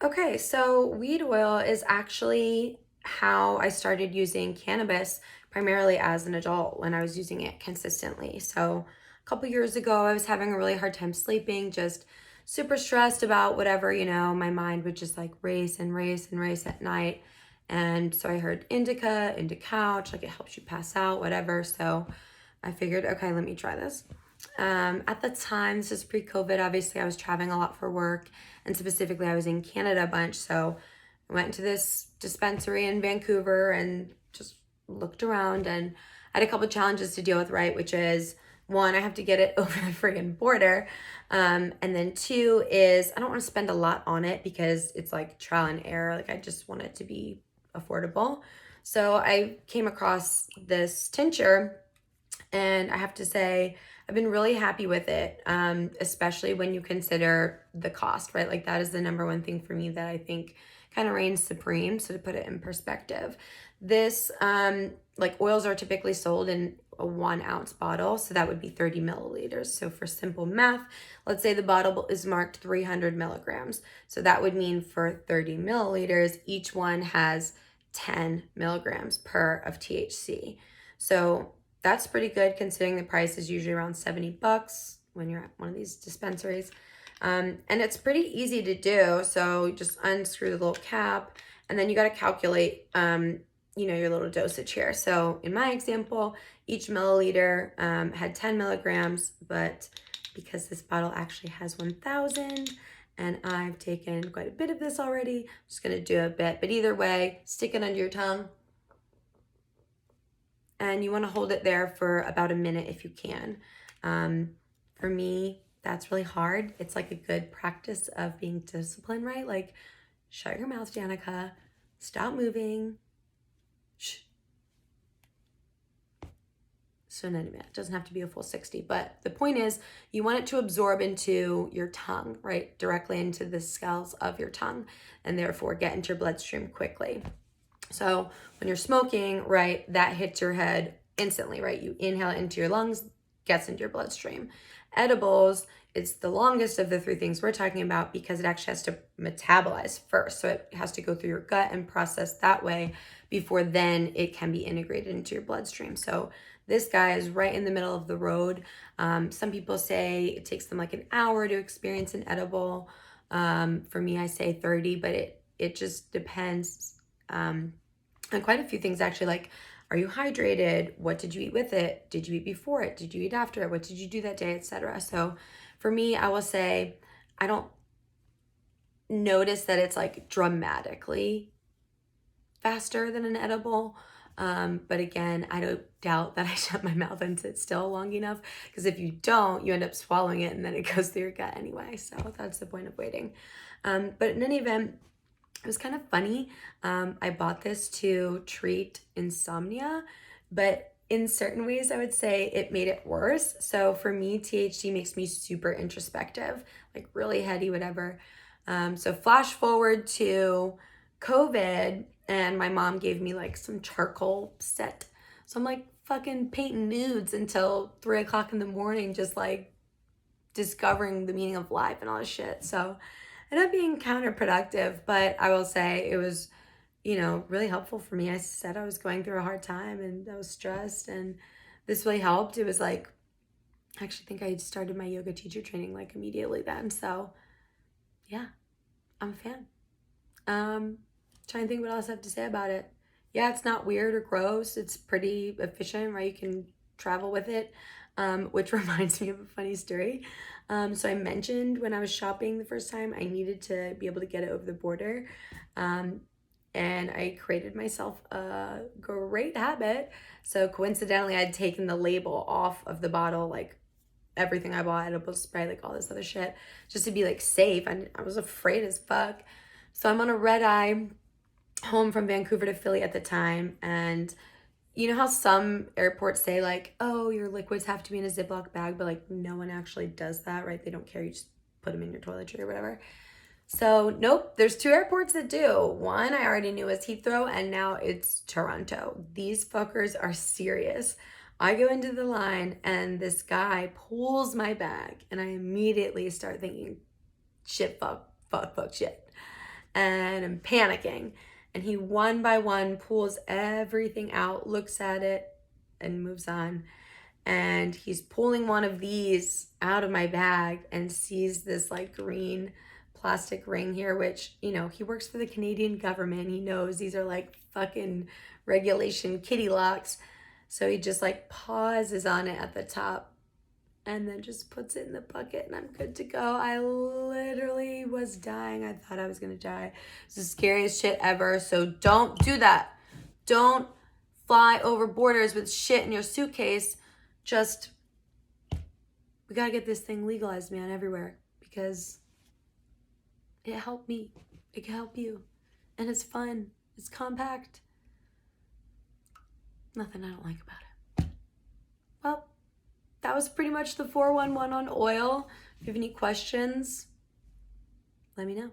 Okay, so weed oil is actually how I started using cannabis primarily as an adult when I was using it consistently. So a couple years ago, I was having a really hard time sleeping, just super stressed about whatever, my mind would just like race and race and race at night. And so I heard indica couch, like it helps you pass out, whatever. So I figured, okay, let me try this. At the time, this is pre-COVID, obviously I was traveling a lot for work, and specifically I was in Canada a bunch. So I went to this dispensary in Vancouver and just looked around, and I had a couple challenges to deal with, right? Which is one, I have to get it over the friggin' border. And then two is I don't want to spend a lot on it because it's like trial and error. Like I just want it to be affordable. So I came across this tincture, and I have to say, I've been really happy with it, especially when you consider the cost, right? Like that is the number one thing for me that I think kind of reigns supreme. So to put it in perspective, this like oils are typically sold in a 1 ounce bottle, so that would be 30 milliliters. So for simple math, let's say the bottle is marked 300 milligrams. So that would mean for 30 milliliters, each one has 10 milligrams per of THC. So that's pretty good considering the price is usually around 70 bucks when you're at one of these dispensaries. And it's pretty easy to do. So just unscrew the little cap, and then you got to calculate, your little dosage here. So in my example, each milliliter had 10 milligrams, but because this bottle actually has 1,000, and I've taken quite a bit of this already, I'm just going to do a bit. But either way, stick it under your tongue, and you want to hold it there for about a minute if you can. For me, that's really hard. It's like a good practice of being disciplined, right? Like, shut your mouth, Danika. Stop moving. Shh. So in any minute, it doesn't have to be a full 60, but the point is you want it to absorb into your tongue, right? Directly into the scales of your tongue, and therefore get into your bloodstream quickly. So when you're smoking, right, that hits your head instantly, right? You inhale it into your lungs, gets into your bloodstream. Edibles, it's the longest of the three things we're talking about because it actually has to metabolize first. So it has to go through your gut and process that way before then it can be integrated into your bloodstream. So this guy is right in the middle of the road. Some people say it takes them like an hour to experience an edible. For me, I say 30, but it just depends. And quite a few things actually, like, are you hydrated? What did you eat with it? Did you eat before it? Did you eat after it? What did you do that day, etc.? So for me, I will say I don't notice that it's like dramatically faster than an edible. But again, I don't doubt that I shut my mouth and sit still long enough, because if you don't, you end up swallowing it and then it goes through your gut anyway. So that's the point of waiting. But in any event, it was kind of funny. I bought this to treat insomnia, but in certain ways, I would say it made it worse. So for me, THC makes me super introspective, like really heady, whatever. So flash forward to COVID, and my mom gave me like some charcoal set. So I'm like fucking painting nudes until 3 o'clock in the morning, just like discovering the meaning of life and all this shit. So it ended up being counterproductive, but I will say it was, really helpful for me. I said I was going through a hard time and I was stressed, and this really helped. It was like, I actually think I started my yoga teacher training like immediately then. So yeah, I'm a fan. Trying to think what else I have to say about it. Yeah, it's not weird or gross. It's pretty efficient, right? You can travel with it, which reminds me of a funny story. So I mentioned when I was shopping the first time, I needed to be able to get it over the border. And I created myself a great habit. So coincidentally, I'd taken the label off of the bottle, like everything I bought, edible spray, like all this other shit, just to be like safe. And I was afraid as fuck. So I'm on a red eye home from Vancouver to Philly at the time, and you know how some airports say like, oh, your liquids have to be in a Ziploc bag, but like no one actually does that, right? They don't care. You just put them in your toiletry or whatever. So nope, there's two airports that do. One I already knew was Heathrow, and now it's Toronto. These fuckers are serious. I go into the line and this guy pulls my bag, and I immediately start thinking, shit, fuck, fuck, fuck, shit. and I'm panicking. And he one by one pulls everything out, looks at it, and moves on. And he's pulling one of these out of my bag and sees this like green plastic ring here, which, you know, he works for the Canadian government. He knows these are like fucking regulation kitty locks. So he just like pauses on it at the top and then just puts it in the bucket and I'm good to go. I literally was dying. I thought I was gonna die. It's the scariest shit ever. So don't do that. Don't fly over borders with shit in your suitcase. Just, we gotta get this thing legalized, man, everywhere, because it helped me. It can help you. And it's fun. It's compact. Nothing I don't like about it. Well, that was pretty much the 411 on oil. If you have any questions, let me know.